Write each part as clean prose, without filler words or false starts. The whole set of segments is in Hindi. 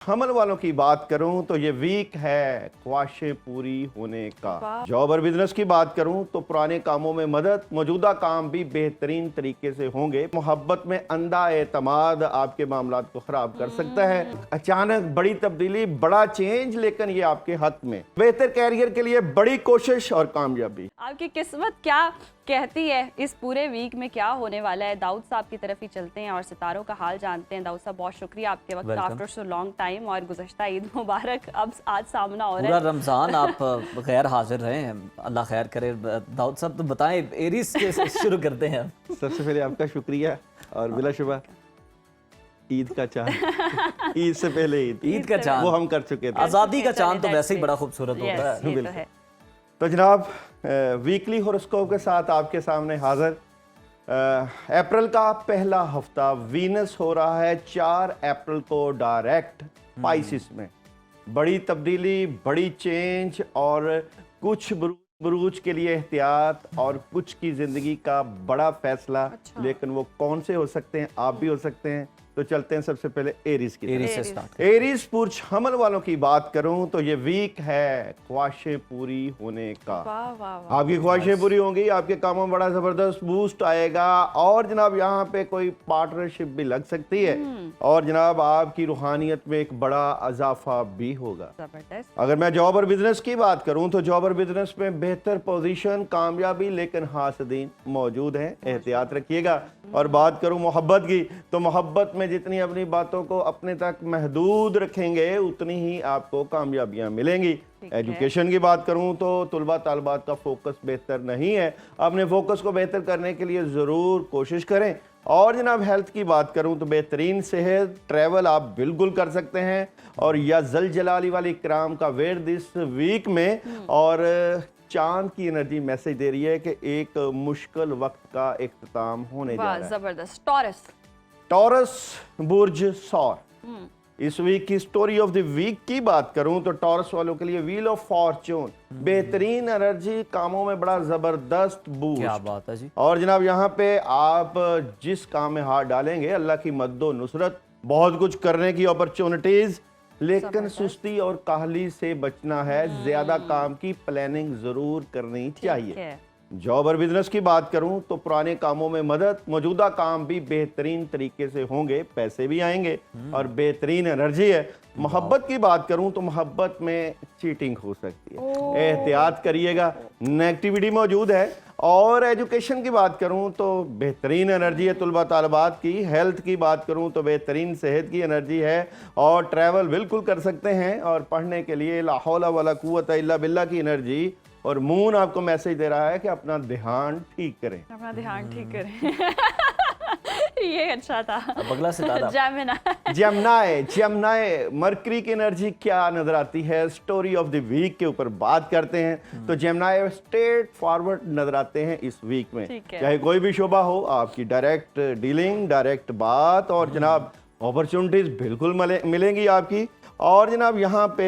हमल वालों की बात करूं तो ये वीक है ख्वाहिशें पूरी होने का। जॉब और बिजनेस की बात करूं तो पुराने कामों में मदद, मौजूदा काम भी बेहतरीन तरीके से होंगे। मोहब्बत में अंधा एतमाद आपके मामलात को खराब कर सकता है। अचानक बड़ी तब्दीली, बड़ा चेंज, लेकिन ये आपके हक में। बेहतर कैरियर के लिए बड़ी कोशिश और कामयाबी। आपकी किस्मत क्या कहती है इस पूरे वीक में क्या होने वाला है। दाऊद साहब की तरफ ही चलते हैं और सितारों का हाल जानते हैं। दाऊद साहब, बहुत शुक्रिया आपके वक्त आफ्टर सो लॉन्ग टाइम, और गुज़श्ता ईद मुबारक अब आज सामना हो रहा है। पूरा रमज़ान आप खैर हाजिर रहे हैं, अल्लाह खैर करे। दाऊद साहब तो बताएं, एरीज से शुरू करते हैं। सबसे पहले आपका शुक्रिया और बिलाशुबा ईद का चांद, ईद से पहले ईद का चांद वो हम कर चुके थे। आज़ादी का चांद तो वैसे ही बड़ा खूबसूरत होता है। बिल्कुल। तो जनाब, वीकली हॉरोस्कोप के साथ आपके सामने हाजिर। अप्रैल का पहला हफ्ता वीनस हो रहा है 4 अप्रैल को डायरेक्ट पाइसिस में। बड़ी तब्दीली, बड़ी चेंज और कुछ बुरूज के लिए एहतियात और कुछ की जिंदगी का बड़ा फैसला। लेकिन वो कौन से हो सकते हैं, आप भी हो सकते हैं। तो चलते हैं सबसे पहले एरीज की। एरीज से स्टार्ट। एरीज पुरुष हमल वालों की बात करूं तो ये वीक है ख्वाहिशें पूरी होने का। आपकी ख्वाहिशें पूरी होंगी, आपके कामों में बड़ा जबरदस्त बूस्ट आएगा। और जनाब यहाँ पे कोई पार्टनरशिप भी लग सकती है। और जनाब आपकी रूहानियत में एक बड़ा इजाफा भी होगा। अगर मैं जॉब और बिजनेस की बात करूं तो जॉब और बिजनेस में बेहतर पोजीशन, कामयाबी, लेकिन हासदीन मौजूद हैं, एहतियात रखिएगा। और बात करूं मोहब्बत की तो मोहब्बत में जितनी अपनी बातों को अपने तक महदूद रखेंगे उतनी ही आपको कामयाबियां मिलेंगी। एजुकेशन की बात करूं तो तुलबा तालबात का फोकस बेहतर नहीं है। अपने फोकस को बेहतर करने के लिए ज़रूर कोशिश करें। और जनाब हेल्थ की बात करूं तो बेहतरीन सेहत, ट्रैवल आप बिल्कुल कर सकते हैं। और या जल जलाली वाली इकराम का विर्द इस वीक में। और चांद की एनर्जी मैसेज दे रही है कि एक मुश्किल वक्त का इख्तिताम होने जा रहा है। जबरदस्त। टॉरस बुर्ज सौर। इस वीक की स्टोरी ऑफ द वीक की बात करूं तो टॉरस वालों के लिए व्हील ऑफ फॉर्च्यून, बेहतरीन एनर्जी, कामों में बड़ा जबरदस्त बूस्ट। क्या बात है जी। और जनाब यहाँ पे आप जिस काम में हाथ डालेंगे अल्लाह की मदद नुसरत, बहुत कुछ करने की अपॉर्चुनिटीज, लेकिन सुस्ती और काहली से बचना है। ज्यादा काम की प्लानिंग जरूर करनी चाहिए। जॉब और बिजनेस की बात करूं तो पुराने कामों में मदद, मौजूदा काम भी बेहतरीन तरीके से होंगे, पैसे भी आएंगे और बेहतरीन एनर्जी है। मोहब्बत की बात करूं तो मोहब्बत में चीटिंग हो सकती है, एहतियात करिएगा, नेगेटिविटी मौजूद है। और एजुकेशन की बात करूं तो बेहतरीन एनर्जी है तुलबा तालबात की। हेल्थ की बात करूं तो बेहतरीन सेहत की एनर्जी है। और ट्रैवल बिल्कुल कर सकते हैं। और पढ़ने के लिए ला हौला वला कुव्वत इल्ला बिल्लाह की एनर्जी। और मून आपको मैसेज दे रहा है कि अपना ध्यान ठीक करें, अपना ध्यान ठीक करें। ये अच्छा था। अगला सितारा जेमिनी मरकरी की एनर्जी क्या नजर आती है स्टोरी ऑफ द वीक के ऊपर बात करते हैं। तो जेमिनी स्ट्रेट फॉरवर्ड नजर आते हैं इस वीक में। चाहे कोई भी शोबा हो, आपकी डायरेक्ट डीलिंग, डायरेक्ट बात और जनाब अपॉर्चुनिटीज बिल्कुल मिलेंगी आपकी। और जनाब यहाँ पे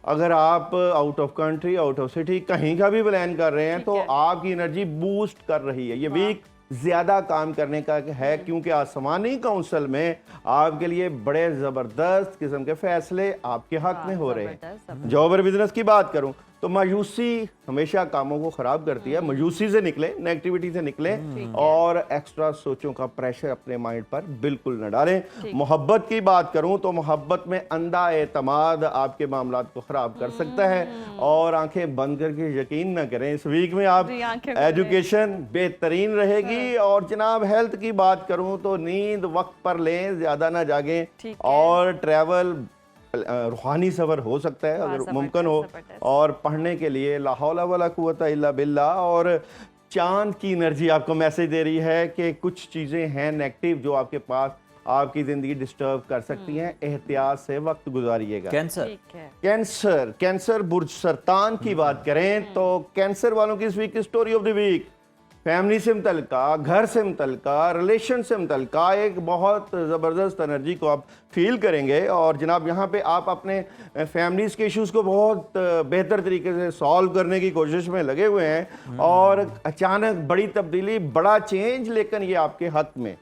अगर आप out of country, out of city कहीं का भी प्लान कर रहे हैं तो आपकी एनर्जी बूस्ट कर रही है। ये वीक ज्यादा काम करने का है क्योंकि आसमानी काउंसिल में आपके लिए बड़े जबरदस्त किस्म के फैसले आपके हक में हो रहे हैं। जॉब और बिजनेस की बात करूं तो मायूसी हमेशा कामों को खराब करती है। मायूसी से निकले, नेगेटिविटी से निकले और एक्स्ट्रा सोचों का प्रेशर अपने माइंड पर बिल्कुल न डालें। मोहब्बत की बात करूं तो मोहब्बत में अंधा एतमाद आपके मामलात को खराब कर सकता है। और आंखें बंद करके यकीन न करें। इस वीक में आप एजुकेशन बेहतरीन रहेगी। और जनाब हेल्थ की बात करूं तो नींद वक्त पर लें, ज्यादा ना जागें। और ट्रैवल, रूहानी सफर हो सकता है अगर मुमकिन हो। और पढ़ने के लिए ला हौला वला कुव्वत इल्ला बिल्लाह। और चांद की एनर्जी आपको मैसेज दे रही है कि कुछ चीज़ें हैं नेगेटिव जो आपके पास आपकी ज़िंदगी डिस्टर्ब कर सकती हैं। एहतियात से वक्त गुजारिएगा। कैंसर बुर्ज सरतान की बात करें तो कैंसर वालों की इस वीक की story of the week, family से मुतल्लिका, घर से मुतल्लिका, रिलेशन से मुतल्लिका एक बहुत ज़बरदस्त एनर्जी को आप फील करेंगे। और जनाब यहाँ पे आप अपने फैमिलीज़ के इश्यूज़ को बहुत बेहतर तरीके से सॉल्व करने की कोशिश में लगे हुए हैं। और अचानक बड़ी तब्दीली, बड़ा चेंज, लेकिन ये आपके हक में।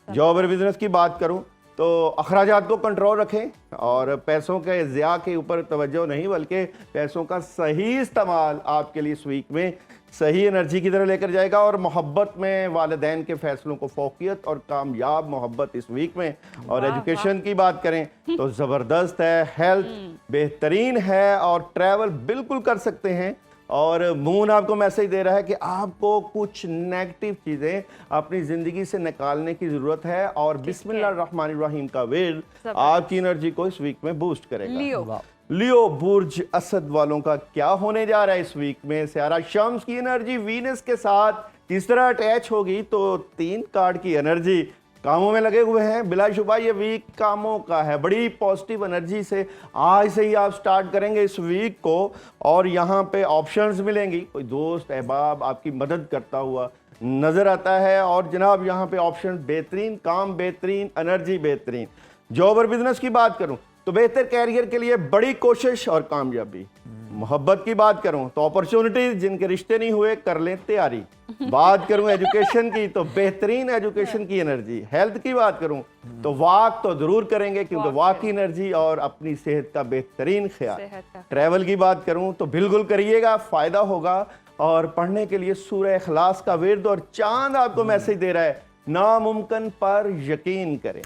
जॉब और बिजनेस की बात करूं तो अखराजात को कंट्रोल रखें और पैसों के ज़िया के ऊपर तवज्जो नहीं बल्कि पैसों का सही इस्तेमाल आपके लिए इस वीक में सही एनर्जी की तरह लेकर जाएगा। और मोहब्बत में वालिदैन के फैसलों को फोकियत और कामयाब मोहब्बत इस वीक में। और एजुकेशन की बात करें तो ज़बरदस्त है, हेल्थ बेहतरीन है और ट्रैवल बिल्कुल कर सकते हैं। और मून आपको मैसेज दे रहा है कि आपको कुछ नेगेटिव चीज़ें अपनी ज़िंदगी से निकालने की ज़रूरत है और बिस्मिल्लाहिर्रहमानिर्रहीम का विर्द आपकी एनर्जी को इस वीक में बूस्ट करेगा। लियो बुर्ज असद वालों का क्या होने जा रहा है इस वीक में? सियारा शम्स की एनर्जी वीनस के साथ किस तरह अटैच होगी? तो 3 कार्ड की एनर्जी कामों में लगे हुए हैं। बिलाशुबा ये वीक कामों का है, बड़ी पॉजिटिव एनर्जी से आज से ही आप स्टार्ट करेंगे इस वीक को। और यहाँ पे ऑप्शंस मिलेंगी, कोई दोस्त अहबाब आपकी मदद करता हुआ नजर आता है। और जनाब यहाँ पे ऑप्शन बेहतरीन, काम बेहतरीन, एनर्जी बेहतरीन। जॉब और बिजनेस की बात करूँ तो बेहतर कैरियर के लिए बड़ी कोशिश और कामयाबी। मोहब्बत की बात करूं तो अपॉर्चुनिटीज, जिनके रिश्ते नहीं हुए कर लें तैयारी। बात करूं एजुकेशन की तो बेहतरीन एजुकेशन की एनर्जी। हेल्थ की बात करूं तो वॉक तो जरूर करेंगे क्योंकि वॉक की एनर्जी और अपनी सेहत का बेहतरीन ख्याल। ट्रैवल की बात करूं तो बिल्कुल करिएगा, फायदा होगा। और पढ़ने के लिए सूरह इखलास का विर्द। और चांद आपको मैसेज दे रहा है नामुमकिन पर यकीन करें।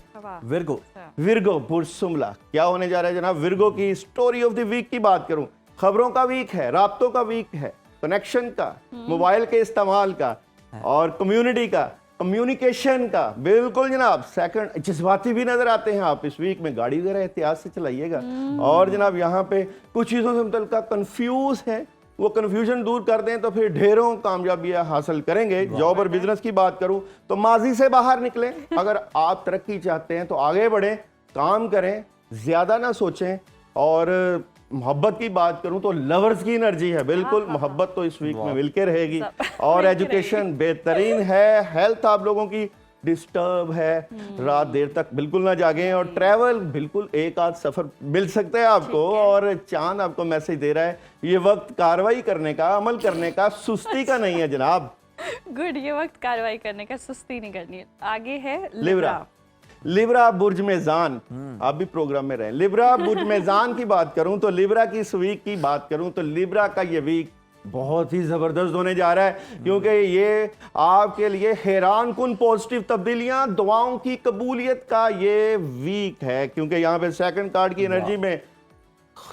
विर्गो पुरसुमला क्या होने जा रहा है जनाब? विर्गो की स्टोरी ऑफ द वीक की बात करूं, खबरों का वीक है, राब्तों का वीक है, कनेक्शन का, मोबाइल के इस्तेमाल का और कम्युनिटी का, कम्युनिकेशन का। बिल्कुल जनाब। सेकंड जज्बाती भी नजर आते हैं आप इस वीक में, गाड़ी वगैरह एहतियात से चलाइएगा। और जनाब यहाँ पे कुछ चीज़ों से मुतल्लिका कंफ्यूज है, वो कन्फ्यूजन दूर कर दें तो फिर ढेरों कामयाबियां हासिल करेंगे। जॉब और बिजनेस की बात करूं तो माजी से बाहर निकलें। अगर आप तरक्की चाहते हैं तो आगे बढ़ें, काम करें, ज़्यादा ना सोचें। और मोहब्बत की बात करूं तो लवर्स की एनर्जी है, बिल्कुल मोहब्बत तो इस वीक में मिलके रहेगी। और एजुकेशन बेहतरीन है। हेल्थ आप लोगों की डिस्टर्ब है, रात देर तक बिल्कुल ना जागें। और ट्रैवल बिल्कुल एक आध सफर मिल सकता है आपको। और चांद आपको मैसेज दे रहा है ये वक्त कार्रवाई करने का, अमल करने का, सुस्ती का नहीं है जनाब। गुड, ये वक्त कार्रवाई करने का, सुस्ती नहीं करनी है। आगे है लिब्रा बुर्ज मेजान। आप भी प्रोग्राम में रहे। लिब्रा बुर्ज मेजान की बात करूं तो लिब्रा की इस वीक की बात करूं तो लिब्रा का ये वीक बहुत ही जबरदस्त होने जा रहा है क्योंकि ये आपके लिए हैरान कुन पॉजिटिव तब्दीलियां, दुआओं की कबूलियत का ये वीक है। क्योंकि यहाँ पे सेकंड कार्ड की एनर्जी में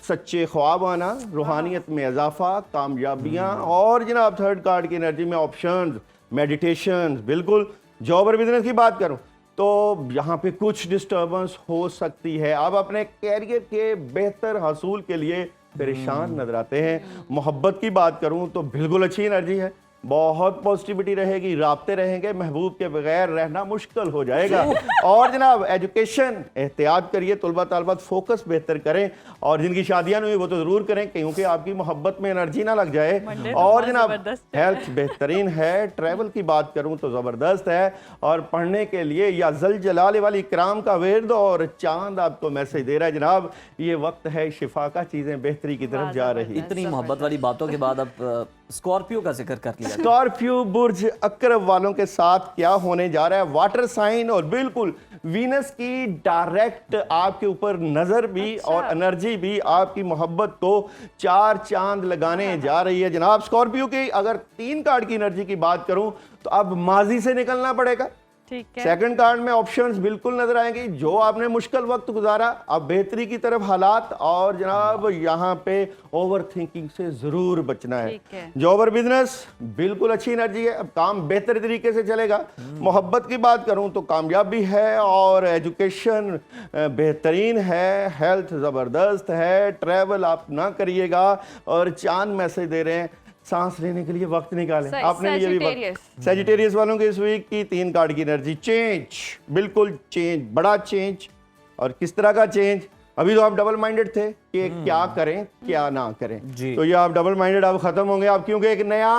सच्चे ख्वाब आना, रूहानियत में इजाफा, कामयाबियां। और जनाब थर्ड कार्ड की एनर्जी में ऑप्शंस, मेडिटेशन। बिल्कुल। जॉब और बिजनेस की बात करूं तो यहाँ पे कुछ डिस्टर्बेंस हो सकती है। आप अपने कैरियर के बेहतर हासूल के लिए परेशान नजर आते हैं। मोहब्बत की बात करूं तो बिल्कुल अच्छी एनर्जी है, बहुत पॉजिटिविटी रहेगी, राब्ते रहेंगे, महबूब के बगैर रहना मुश्किल हो जाएगा। और जनाब एजुकेशन एहतियात करिए, तलबा तालबात फोकस बेहतर करें। और जिनकी शादियां नहीं हुई वो तो ज़रूर करें क्योंकि आपकी मोहब्बत में एनर्जी ना लग जाए। और जनाब हेल्थ बेहतरीन है। ट्रैवल की बात करूं तो ज़बरदस्त है। और पढ़ने के लिए या जल जलाले वाली इकराम का विर्द। और चांद आपको मैसेज दे रहा है जनाब ये वक्त है शिफा का, चीज़ें बेहतरी की तरफ जा रही। इतनी मोहब्बत वाली बातों के बाद अब स्कॉर्पियो का जिक्र कर लिया। स्कॉर्पियो बुर्ज अकरब वालों के साथ क्या होने जा रहा है? वाटर साइन और बिल्कुल वीनस की डायरेक्ट आपके ऊपर नजर भी और एनर्जी भी आपकी मोहब्बत को 4 चांद लगाने जा रही है जनाब। स्कॉर्पियो की अगर 3 कार्ड की एनर्जी की बात करूं तो अब माजी से निकलना पड़ेगा। ठीक है। सेकंड कार्ड में ऑप्शंस बिल्कुल नजर आएंगे। जो आपने मुश्किल वक्त गुजारा अब बेहतरी की तरफ हालात। और जनाब यहाँ पे ओवर थिंकिंग से जरूर बचना है। जॉब और बिजनेस बिल्कुल अच्छी एनर्जी है, अब काम बेहतर तरीके से चलेगा। मोहब्बत की बात करूं तो कामयाबी है और एजुकेशन बेहतरीन है, हेल्थ जबरदस्त है। ट्रैवल आप ना करिएगा। और चांद मैसेज दे रहे हैं सांस लेने के लिए वक्त निकालें। आपने ये भी वक्त। सैजिटेरियस वालों के इस वीक की 3 कार्ड की एनर्जी चेंज, बिल्कुल चेंज, बड़ा चेंज। और किस तरह का चेंज? अभी तो आप डबल माइंडेड थे कि क्या करें क्या ना करें, तो ये आप डबल माइंडेड अब खत्म होंगे। अब क्योंकि एक नया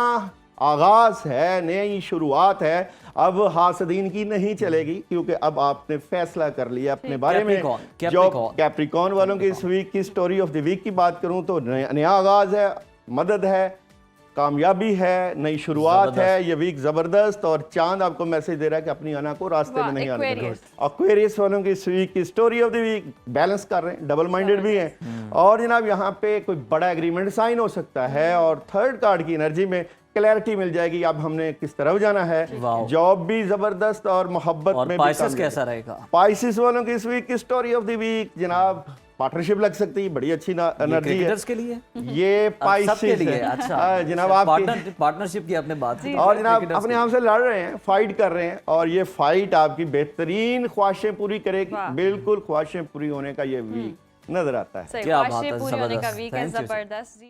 आगाज है, नई शुरुआत है। अब हासदीन की नहीं चलेगी क्योंकि अब आपने फैसला कर लिया अपने बारे में। जो कैप्रिकॉन वालों की इस वीक की स्टोरी ऑफ द वीक की बात करूं तो नया आगाज है, मदद है, कामयाबी है, नई शुरुआत है, ये वीक जबरदस्त। और चांद आपको मैसेज दे रहा है कि अपनी अना को रास्ते में नहीं आने देना। एक्वेरियस वालों की इस वीक की story of the week balance कर रहे हैं, डबल माइंडेड भी हैं। और जनाब यहाँ पे कोई बड़ा एग्रीमेंट साइन हो सकता है। और थर्ड कार्ड की एनर्जी में क्लैरिटी मिल जाएगी, अब हमने किस तरफ जाना है। जॉब भी जबरदस्त और मोहब्बत में पाइसेस कैसा रहेगा? पाइसेस वालों की इस वीक की स्टोरी ऑफ द वीक जनाब पार्टनरशिप लग सकती है, बड़ी अच्छी एनर्जी है के लिए, ये पाइसेस के लिए। अच्छा जनाब आप पार्टनरशिप की आपने बात की और जनाब अपने आप से लड़ रहे हैं, फाइट कर रहे हैं और ये फाइट आपकी बेहतरीन ख्वाहिशें पूरी करेगी। बिल्कुल ख्वाहिशें पूरी होने का ये वीक नजर आता है। क्या बात है, पूरी होने का वीक है, जबरदस्त। जबरदस्त जी।